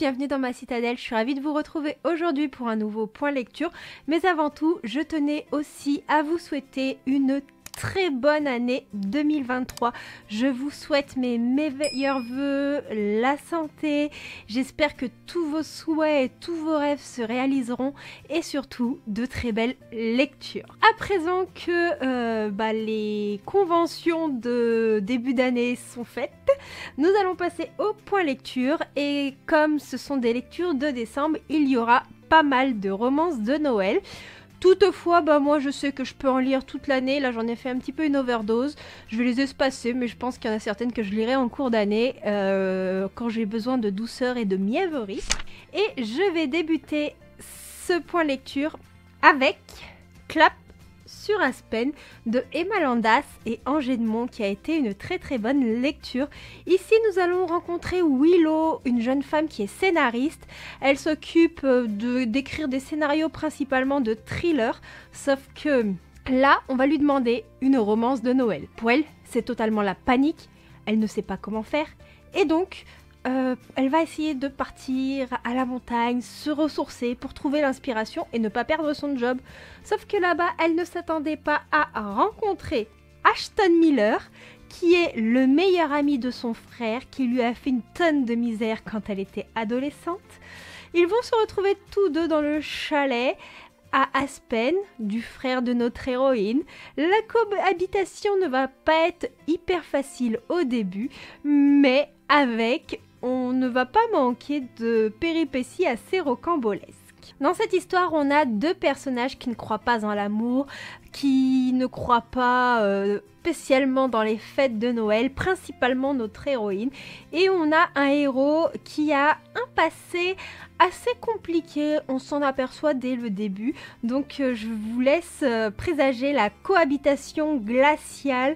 bienvenue dans ma citadelle, je suis ravie de vous retrouver aujourd'hui pour un nouveau point lecture. Mais avant tout, je tenais aussi à vous souhaiter une très bonne année 2023. Je vous souhaite mes meilleurs vœux, la santé. J'espère que tous vos souhaits et tous vos rêves se réaliseront et surtout de très belles lectures. À présent que les conventions de début d'année sont faites, nous allons passer au point lecture et comme ce sont des lectures de décembre, il y aura pas mal de romances de Noël. Toutefois, moi je sais que je peux en lire toute l'année, là j'en ai fait un petit peu une overdose, je vais les espacer mais je pense qu'il y en a certaines que je lirai en cours d'année quand j'ai besoin de douceur et de mièvrerie. Et je vais débuter ce point lecture avec Clap sur Aspen de Emma Landas et Angers-de-Mont qui a été une très très bonne lecture. Ici nous allons rencontrer Willow, une jeune femme qui est scénariste. Elle s'occupe d'écrire des scénarios principalement de thrillers, sauf que là on va lui demander une romance de Noël. Pour elle c'est totalement la panique, elle ne sait pas comment faire et donc elle va essayer de partir à la montagne, se ressourcer pour trouver l'inspiration et ne pas perdre son job. Sauf que là-bas, elle ne s'attendait pas à rencontrer Ashton Miller, qui est le meilleur ami de son frère, qui lui a fait une tonne de misère quand elle était adolescente. Ils vont se retrouver tous deux dans le chalet à Aspen, du frère de notre héroïne. La cohabitation ne va pas être hyper facile au début, mais on ne va pas manquer de péripéties assez rocambolesques. Dans cette histoire, on a deux personnages qui ne croient pas en l'amour, qui ne croient pas spécialement dans les fêtes de Noël, principalement notre héroïne. Et on a un héros qui a un passé assez compliqué, on s'en aperçoit dès le début. Donc je vous laisse présager la cohabitation glaciale,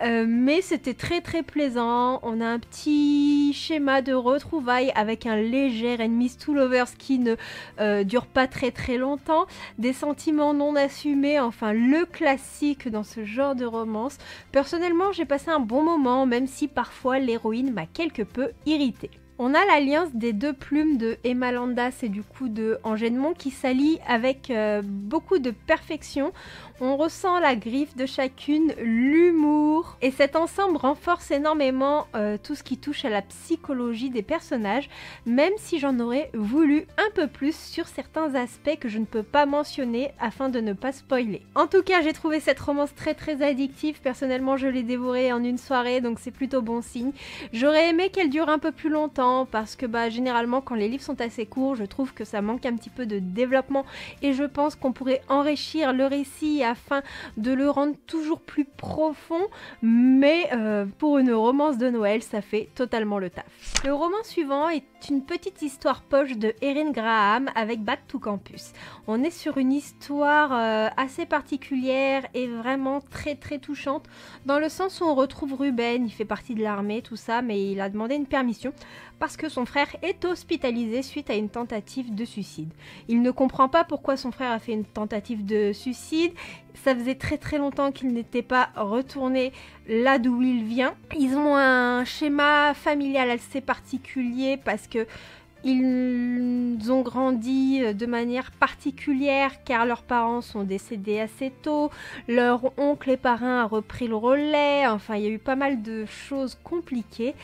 mais c'était très très plaisant. On a un petit schéma de retrouvailles avec un léger enemies to lovers qui ne dure pas très très longtemps, des sentiments non assumés, enfin le classique dans ce genre de romance. Personnellement j'ai passé un bon moment, même si parfois l'héroïne m'a quelque peu irritée. On a l'alliance des deux plumes de Emma Landas et du coup de Angers-de-Mont qui s'allie avec beaucoup de perfection. On ressent la griffe de chacune, l'humour et cet ensemble renforce énormément tout ce qui touche à la psychologie des personnages, même si j'en aurais voulu un peu plus sur certains aspects que je ne peux pas mentionner afin de ne pas spoiler. En tout cas, j'ai trouvé cette romance très très addictive. Personnellement, je l'ai dévorée en une soirée, donc c'est plutôt bon signe. J'aurais aimé qu'elle dure un peu plus longtemps parce que généralement quand les livres sont assez courts, je trouve que ça manque un petit peu de développement et je pense qu'on pourrait enrichir le récit afin de le rendre toujours plus profond, mais pour une romance de Noël, ça fait totalement le taf. Le roman suivant est une petite histoire poche de Erin Graham avec Back to Campus. On est sur une histoire assez particulière et vraiment très très touchante dans le sens où on retrouve Ruben, il fait partie de l'armée, tout ça, mais il a demandé une permission parce que son frère est hospitalisé suite à une tentative de suicide. Il ne comprend pas pourquoi son frère a fait une tentative de suicide. Ça faisait très très longtemps qu'il n'était pas retourné là d'où il vient. Ils ont un schéma familial assez particulier parce que ils ont grandi de manière particulière car leurs parents sont décédés assez tôt, leur oncle et parrain a repris le relais, enfin il y a eu pas mal de choses compliquées.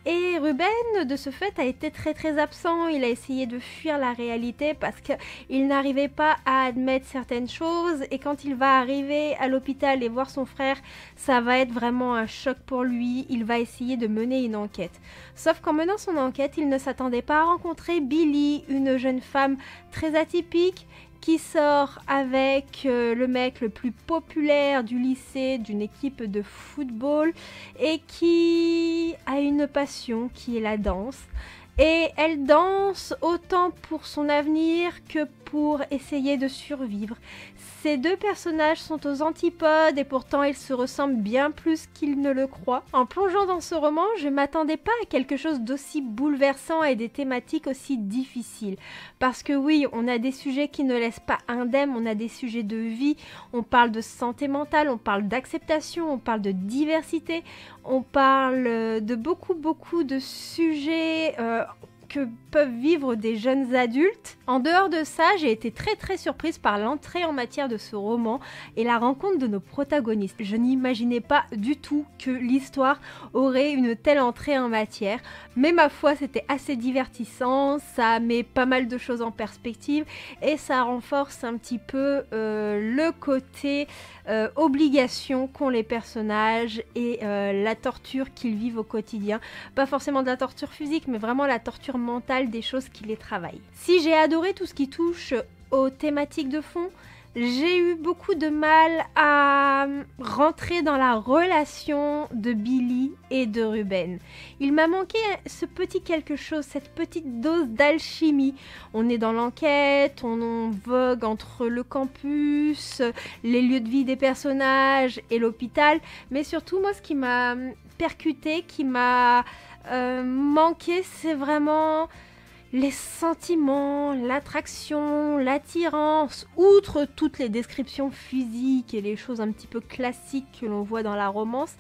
Et Ruben, de ce fait, a été très très absent, il a essayé de fuir la réalité parce qu'il n'arrivait pas à admettre certaines choses et quand il va arriver à l'hôpital et voir son frère, ça va être vraiment un choc pour lui, il va essayer de mener une enquête. Sauf qu'en menant son enquête, il ne s'attendait pas à rencontrer Billy, une jeune femme très atypique, qui sort avec le mec le plus populaire du lycée, d'une équipe de football et qui a une passion qui est la danse. Et elle danse autant pour son avenir que pour essayer de survivre. Ces deux personnages sont aux antipodes et pourtant ils se ressemblent bien plus qu'ils ne le croient. En plongeant dans ce roman, je ne m'attendais pas à quelque chose d'aussi bouleversant et des thématiques aussi difficiles. Parce que oui, on a des sujets qui ne laissent pas indemnes, on a des sujets de vie, on parle de santé mentale, on parle d'acceptation, on parle de diversité, on parle de beaucoup de sujets que peuvent vivre des jeunes adultes. En dehors de ça, j'ai été très surprise par l'entrée en matière de ce roman et la rencontre de nos protagonistes. Je n'imaginais pas du tout que l'histoire aurait une telle entrée en matière, mais ma foi, c'était assez divertissant, ça met pas mal de choses en perspective et ça renforce un petit peu le côté obligation qu'ont les personnages et la torture qu'ils vivent au quotidien. Pas forcément de la torture physique, mais vraiment la torture mentale des choses qui les travaillent. Si j'ai adoré tout ce qui touche aux thématiques de fond, j'ai eu beaucoup de mal à rentrer dans la relation de Billy et de Ruben. Il m'a manqué ce petit quelque chose, cette petite dose d'alchimie. On est dans l'enquête, on vogue entre le campus, les lieux de vie des personnages et l'hôpital. Mais surtout, moi, ce qui m'a percuté, qui m'a manqué, c'est vraiment les sentiments, l'attraction, l'attirance, outre toutes les descriptions physiques et les choses un petit peu classiques que l'on voit dans la romance.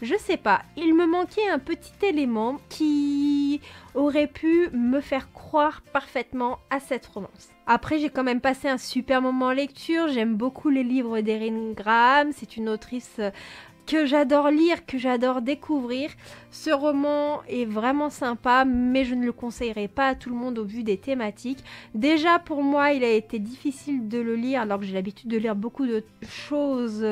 Je sais pas, il me manquait un petit élément qui aurait pu me faire croire parfaitement à cette romance. Après, j'ai quand même passé un super moment en lecture, j'aime beaucoup les livres d'Erin Graham, c'est une autrice que j'adore lire, que j'adore découvrir. Ce roman est vraiment sympa, mais je ne le conseillerais pas à tout le monde au vu des thématiques. Déjà, pour moi, il a été difficile de le lire, alors que j'ai l'habitude de lire beaucoup de choses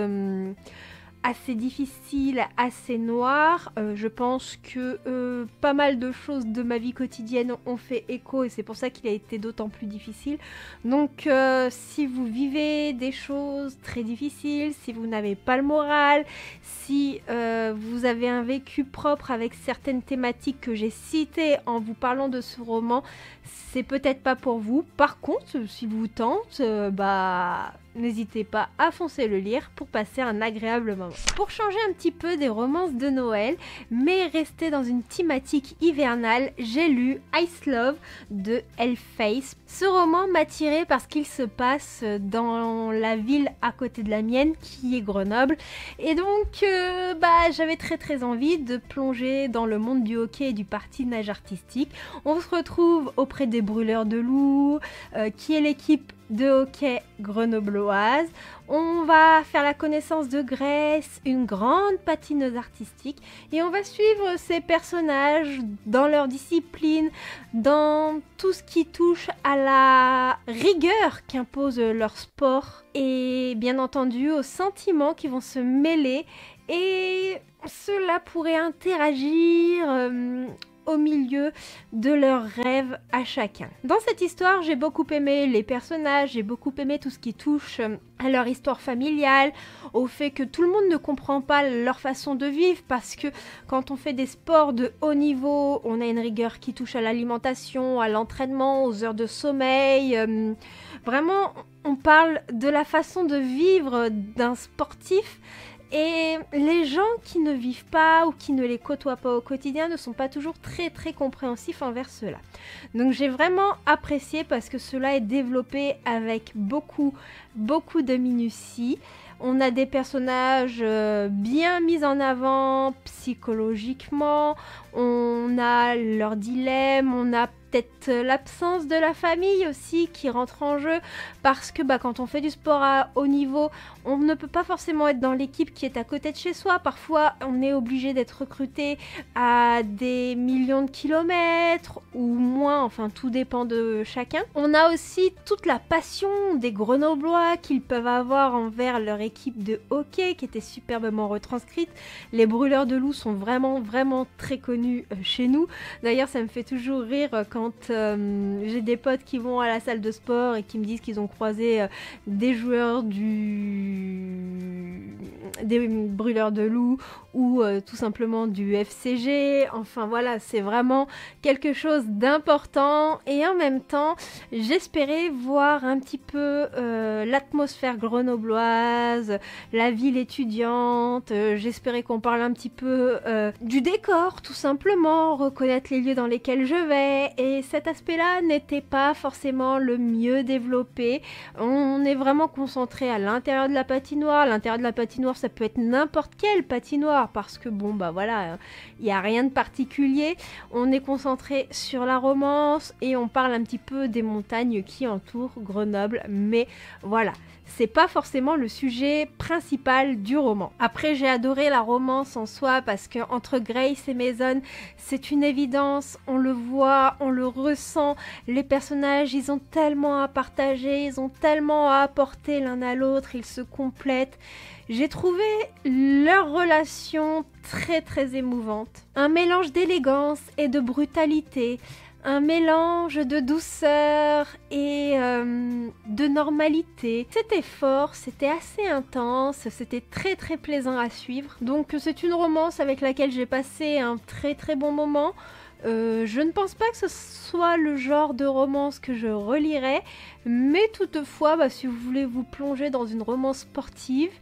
assez difficiles, assez noires. Je pense que pas mal de choses de ma vie quotidienne ont fait écho et c'est pour ça qu'il a été d'autant plus difficile. Donc si vous vivez des choses très difficiles, si vous n'avez pas le moral, si vous avez un vécu propre avec certaines thématiques que j'ai citées en vous parlant de ce roman, c'est peut-être pas pour vous. Par contre, si vous tente, n'hésitez pas à foncer le lire pour passer un agréable moment. Pour changer un petit peu des romances de Noël, mais rester dans une thématique hivernale, j'ai lu Ice Love de Elface. Ce roman m'a attiré parce qu'il se passe dans la ville à côté de la mienne, qui est Grenoble. Et donc, j'avais très envie de plonger dans le monde du hockey et du patinage artistique. On se retrouve auprès des Brûleurs de Loups, qui est l'équipe de hockey grenobloise. On va faire la connaissance de Grace, une grande patineuse artistique, et on va suivre ces personnages dans leur discipline, dans tout ce qui touche à la rigueur qu'impose leur sport, et bien entendu aux sentiments qui vont se mêler, et cela pourrait interagir au milieu de leurs rêves à chacun. Dans cette histoire, j'ai beaucoup aimé les personnages, j'ai beaucoup aimé tout ce qui touche à leur histoire familiale, au fait que tout le monde ne comprend pas leur façon de vivre, parce que quand on fait des sports de haut niveau, on a une rigueur qui touche à l'alimentation, à l'entraînement, aux heures de sommeil. Vraiment, on parle de la façon de vivre d'un sportif. Et les gens qui ne vivent pas ou qui ne les côtoient pas au quotidien ne sont pas toujours très compréhensifs envers cela. Donc j'ai vraiment apprécié parce que cela est développé avec beaucoup de minutie. On a des personnages bien mis en avant psychologiquement, on a leur dilemme, on a peut-être l'absence de la famille aussi qui rentre en jeu, parce que quand on fait du sport à haut niveau, on ne peut pas forcément être dans l'équipe qui est à côté de chez soi. Parfois, on est obligé d'être recruté à des millions de kilomètres ou moins, enfin tout dépend de chacun. On a aussi toute la passion des Grenoblois qu'ils peuvent avoir envers leur équipe de hockey qui était superbement retranscrite. Les Brûleurs de Loups sont vraiment très connus chez nous. D'ailleurs, ça me fait toujours rire quand j'ai des potes qui vont à la salle de sport et qui me disent qu'ils ont croisé des joueurs des Brûleurs de Loups ou tout simplement du FCG. Enfin voilà, c'est vraiment quelque chose d'important, et en même temps j'espérais voir un petit peu l'atmosphère grenobloise, la ville étudiante. J'espérais qu'on parle un petit peu du décor, tout simplement, reconnaître les lieux dans lesquels je vais, et cet aspect-là n'était pas forcément le mieux développé. On est vraiment concentré à l'intérieur de la patinoire, à l'intérieur de la patinoire, ça peut être n'importe quelle patinoire parce que bon bah voilà, il n'y a rien de particulier. On est concentré sur la romance et on parle un petit peu des montagnes qui entourent Grenoble, mais voilà, c'est pas forcément le sujet principal du roman. Après, j'ai adoré la romance en soi parce que entre Grace et Mason, c'est une évidence, on le voit, on le ressent, les personnages, ils ont tellement à partager, ils ont tellement à apporter l'un à l'autre, ils se complètent. J'ai trouvé leur relation très très émouvante. Un mélange d'élégance et de brutalité, un mélange de douceur et de normalité. C'était fort, c'était assez intense, c'était très très plaisant à suivre. Donc c'est une romance avec laquelle j'ai passé un très très bon moment. Je ne pense pas que ce soit le genre de romance que je relirais, mais toutefois, bah, si vous voulez vous plonger dans une romance sportive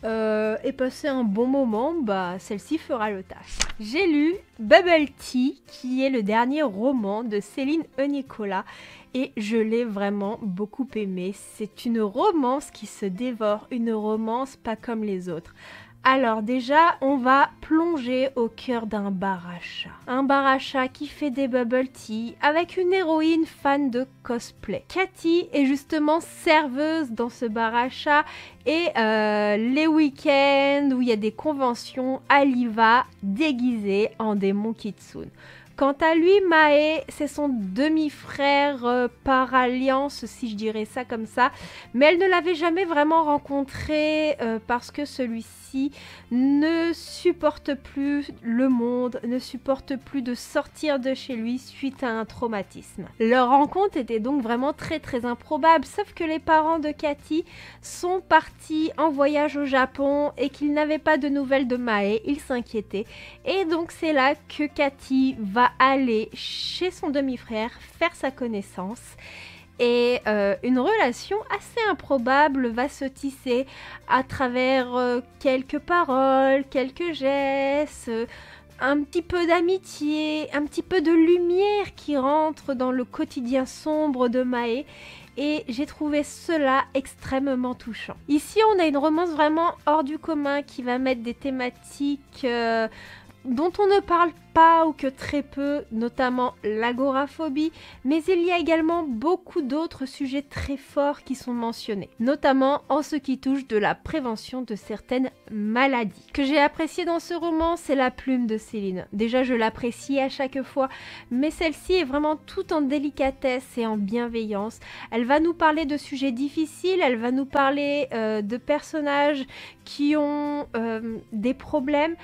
et passer un bon moment, bah, celle-ci fera le taf. J'ai lu Bubble Tea, qui est le dernier roman de Céline Nicolas, et je l'ai vraiment beaucoup aimé. C'est une romance qui se dévore, une romance pas comme les autres. Alors déjà, on va plonger au cœur d'un bar à chat. Un bar à chat qui fait des bubble tea avec une héroïne fan de cosplay. Cathy est justement serveuse dans ce bar à chat et les week-ends où il y a des conventions, elle y va déguisée en démon kitsune. Quant à lui, Mae, c'est son demi-frère par alliance, si je dirais ça comme ça. Mais elle ne l'avait jamais vraiment rencontré parce que celui-ci ne supporte plus le monde, ne supporte plus de sortir de chez lui suite à un traumatisme. Leur rencontre était donc vraiment très très improbable, sauf que les parents de Cathy sont partis en voyage au Japon et qu'ils n'avaient pas de nouvelles de Mae, ils s'inquiétaient. Et donc c'est là que Cathy va aller chez son demi-frère faire sa connaissance et une relation assez improbable va se tisser à travers quelques paroles, quelques gestes, un petit peu d'amitié, un petit peu de lumière qui rentre dans le quotidien sombre de Mae. Et j'ai trouvé cela extrêmement touchant. Ici, on a une romance vraiment hors du commun qui va mettre des thématiques dont on ne parle pas ou que très peu, notamment l'agoraphobie, mais il y a également beaucoup d'autres sujets très forts qui sont mentionnés, notamment en ce qui touche de la prévention de certaines maladies. Ce que j'ai apprécié dans ce roman, c'est la plume de Céline. Déjà, je l'apprécie à chaque fois, mais celle-ci est vraiment tout en délicatesse et en bienveillance. Elle va nous parler de sujets difficiles, elle va nous parler de personnages qui ont des problèmes,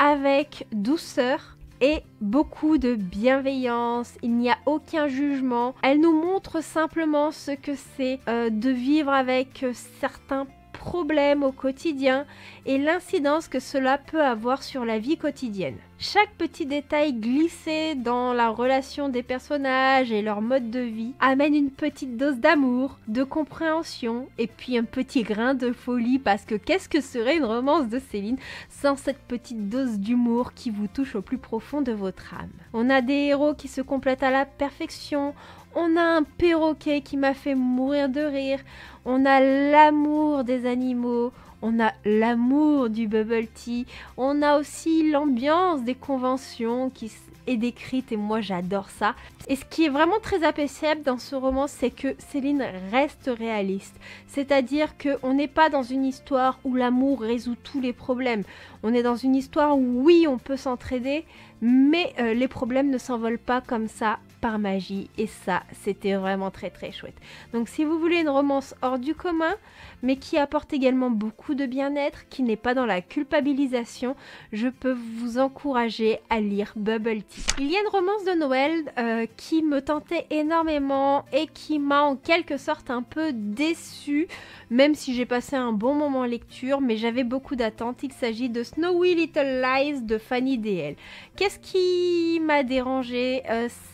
avec douceur et beaucoup de bienveillance. Il n'y a aucun jugement. Elle nous montre simplement ce que c'est de vivre avec certains problèmes au quotidien et l'incidence que cela peut avoir sur la vie quotidienne. Chaque petit détail glissé dans la relation des personnages et leur mode de vie amène une petite dose d'amour, de compréhension et puis un petit grain de folie parce que qu'est-ce que serait une romance de Céline sans cette petite dose d'humour qui vous touche au plus profond de votre âme. On a des héros qui se complètent à la perfection, on a un perroquet qui m'a fait mourir de rire, on a l'amour des animaux, on a l'amour du bubble tea, on a aussi l'ambiance des conventions qui est décrite et moi j'adore ça. Et ce qui est vraiment très appréciable dans ce roman, c'est que Céline reste réaliste. C'est-à-dire qu'on n'est pas dans une histoire où l'amour résout tous les problèmes. On est dans une histoire où oui, on peut s'entraider, mais les problèmes ne s'envolent pas comme ça par magie et ça c'était vraiment très très chouette. Donc si vous voulez une romance hors du commun mais qui apporte également beaucoup de bien-être, qui n'est pas dans la culpabilisation, je peux vous encourager à lire Bubble Tea. Il y a une romance de Noël qui me tentait énormément et qui m'a en quelque sorte un peu déçue, même si j'ai passé un bon moment en lecture, mais j'avais beaucoup d'attentes. Il s'agit de Snowy Little Lies de Fanny DL. Qu'est-ce qui m'a dérangée?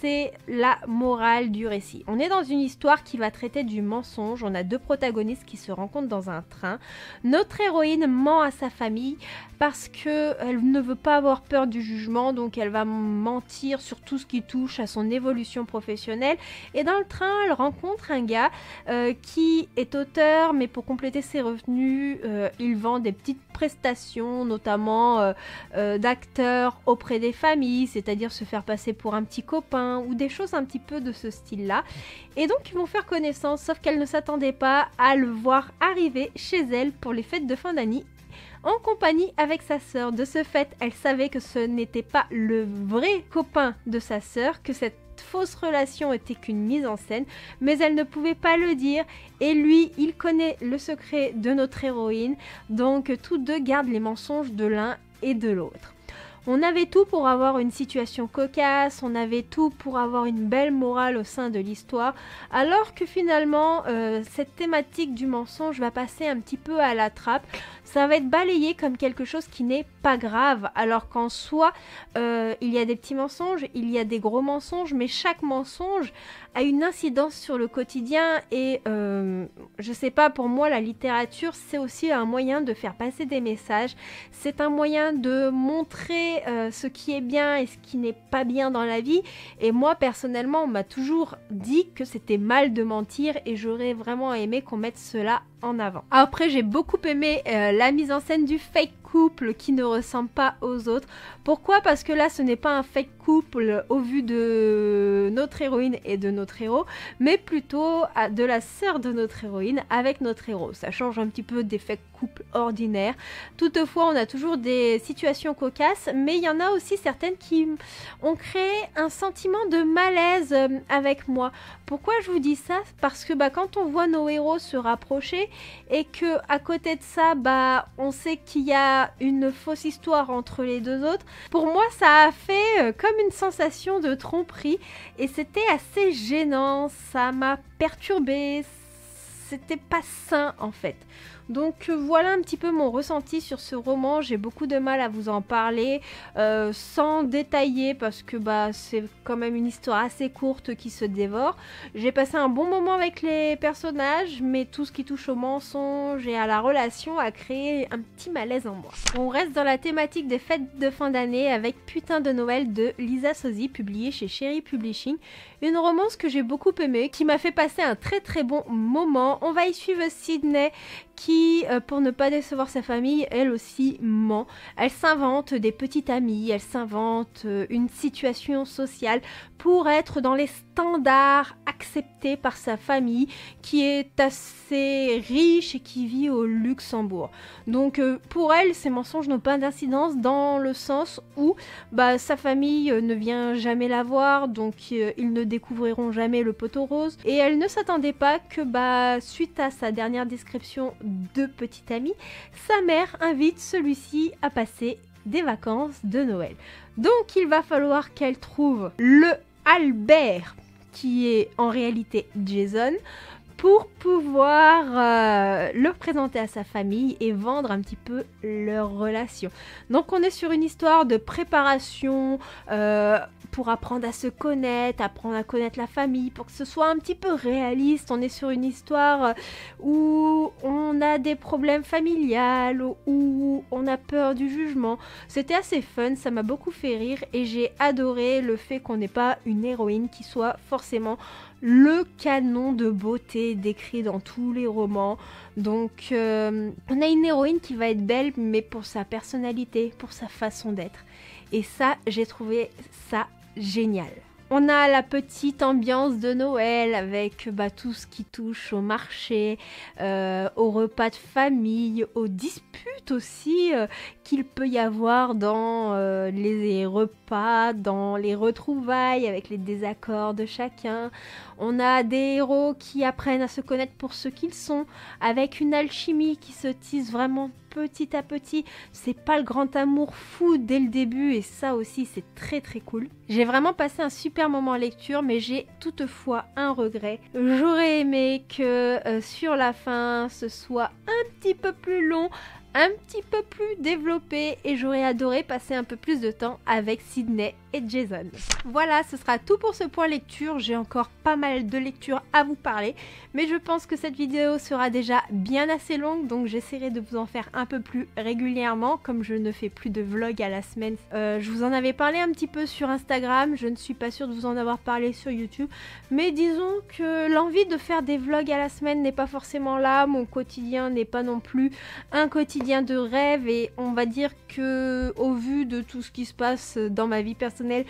C'est la morale du récit. On est dans une histoire qui va traiter du mensonge. On a deux protagonistes qui se rencontrent dans un train. Notre héroïne ment à sa famille parce qu'elle ne veut pas avoir peur du jugement, donc elle va mentir ralentir sur tout ce qui touche à son évolution professionnelle. Et dans le train, elle rencontre un gars qui est auteur, mais pour compléter ses revenus, il vend des petites prestations, notamment d'acteurs auprès des familles, c'est-à-dire se faire passer pour un petit copain ou des choses un petit peu de ce style-là. Et donc ils vont faire connaissance, sauf qu'elle ne s'attendait pas à le voir arriver chez elle pour les fêtes de fin d'année en compagnie avec sa sœur. De ce fait, elle savait que ce n'était pas le vrai copain de sa sœur, que cette fausse relation était qu'une mise en scène, mais elle ne pouvait pas le dire, et lui, il connaît le secret de notre héroïne, donc tous deux gardent les mensonges de l'un et de l'autre. On avait tout pour avoir une situation cocasse, on avait tout pour avoir une belle morale au sein de l'histoire, alors que finalement, cette thématique du mensonge va passer un petit peu à la trappe. Ça va être balayé comme quelque chose qui n'est pas grave, alors qu'en soi, il y a des petits mensonges, il y a des gros mensonges, mais chaque mensonge a une incidence sur le quotidien et je sais pas, pour moi la littérature c'est aussi un moyen de faire passer des messages, c'est un moyen de montrer ce qui est bien et ce qui n'est pas bien dans la vie, et moi personnellement on m'a toujours dit que c'était mal de mentir et j'aurais vraiment aimé qu'on mette cela en avant. Après j'ai beaucoup aimé la mise en scène du fake couple qui ne ressemble pas aux autres. Pourquoi? Parce que là ce n'est pas un fake couple au vu de notre héroïne et de notre héros, mais plutôt de la sœur de notre héroïne avec notre héros. Ça change un petit peu des fake couples ordinaires. Toutefois on a toujours des situations cocasses, mais il y en a aussi certaines qui ont créé un sentiment de malaise avec moi. Pourquoi je vous dis ça? Parce que quand on voit nos héros se rapprocher et que à côté de ça on sait qu'il y a une fausse histoire entre les deux autres, pour moi ça a fait comme une sensation de tromperie et c'était assez gênant, ça m'a perturbée, c'était pas sain en fait. Donc voilà un petit peu mon ressenti sur ce roman. J'ai beaucoup de mal à vous en parler sans détailler parce que c'est quand même une histoire assez courte qui se dévore. J'ai passé un bon moment avec les personnages, mais tout ce qui touche au mensonge et à la relation a créé un petit malaise en moi. On reste dans la thématique des fêtes de fin d'année avec Putain de Noël de Lisa Sozzi, publié chez Cherry Publishing. Une romance que j'ai beaucoup aimée, qui m'a fait passer un très très bon moment. On va y suivre Sydney qui, pour ne pas décevoir sa famille, elle aussi ment. Elle s'invente des petites amies, elle s'invente une situation sociale pour être dans les standards acceptés par sa famille qui est assez riche et qui vit au Luxembourg. Donc pour elle, ces mensonges n'ont pas d'incidence dans le sens où sa famille ne vient jamais la voir, donc ils ne découvriront jamais le poteau rose, et elle ne s'attendait pas que suite à sa dernière description de petite amie, sa mère invite celui-ci à passer des vacances de Noël. Donc il va falloir qu'elle trouve le Albert, qui est en réalité Jason, pour pouvoir le présenter à sa famille et vendre un petit peu leur relation. Donc on est sur une histoire de préparation pour apprendre à se connaître, apprendre à connaître la famille, pour que ce soit un petit peu réaliste. On est sur une histoire où on a des problèmes familiales, où on a peur du jugement. C'était assez fun, ça m'a beaucoup fait rire et j'ai adoré le fait qu'on n'ait pas une héroïne qui soit forcément le canon de beauté décrit dans tous les romans. Donc on a une héroïne qui va être belle, mais pour sa personnalité, pour sa façon d'être. Et ça, j'ai trouvé ça génial. On a la petite ambiance de Noël avec tout ce qui touche au marché, aux repas de famille, aux disputes aussi qu'il peut y avoir dans les repas, dans les retrouvailles avec les désaccords de chacun. On a des héros qui apprennent à se connaître pour ce qu'ils sont, avec une alchimie qui se tisse vraiment petit à petit. C'est pas le grand amour fou dès le début et ça aussi c'est très très cool. J'ai vraiment passé un super moment en lecture, mais j'ai toutefois un regret. J'aurais aimé que sur la fin ce soit un petit peu plus long, un petit peu plus développée et j'aurais adoré passer un peu plus de temps avec Sydney et Jason. Voilà, ce sera tout pour ce point lecture. J'ai encore pas mal de lectures à vous parler, mais je pense que cette vidéo sera déjà bien assez longue, donc j'essaierai de vous en faire un peu plus régulièrement, comme je ne fais plus de vlog à la semaine. Je vous en avais parlé un petit peu sur Instagram, je ne suis pas sûre de vous en avoir parlé sur YouTube, mais disons que l'envie de faire des vlogs à la semaine n'est pas forcément là, mon quotidien n'est pas non plus un quotidien de rêve, et on va dire que au vu de tout ce qui se passe dans ma vie personnelle,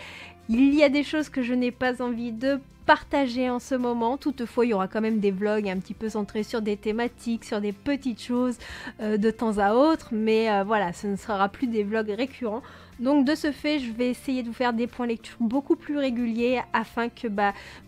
il y a des choses que je n'ai pas envie de partager en ce moment. Toutefois, il y aura quand même des vlogs un petit peu centrés sur des thématiques, sur des petites choses de temps à autre, mais voilà, ce ne sera plus des vlogs récurrents. Donc de ce fait, je vais essayer de vous faire des points lecture beaucoup plus réguliers afin que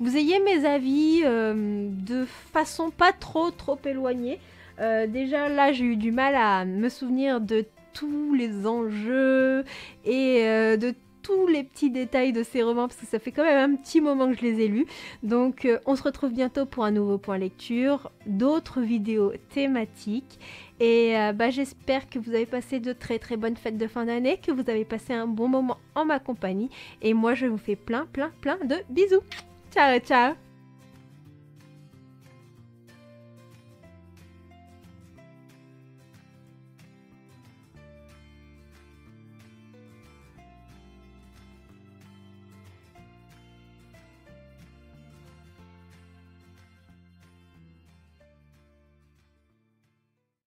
vous ayez mes avis de façon pas trop éloignée. Déjà là, j'ai eu du mal à me souvenir de tous les enjeux et de tous les petits détails de ces romans, parce que ça fait quand même un petit moment que je les ai lus. Donc on se retrouve bientôt pour un nouveau point lecture, d'autres vidéos thématiques, et j'espère que vous avez passé de très bonnes fêtes de fin d'année, que vous avez passé un bon moment en ma compagnie, et moi je vous fais plein de bisous. Ciao ciao.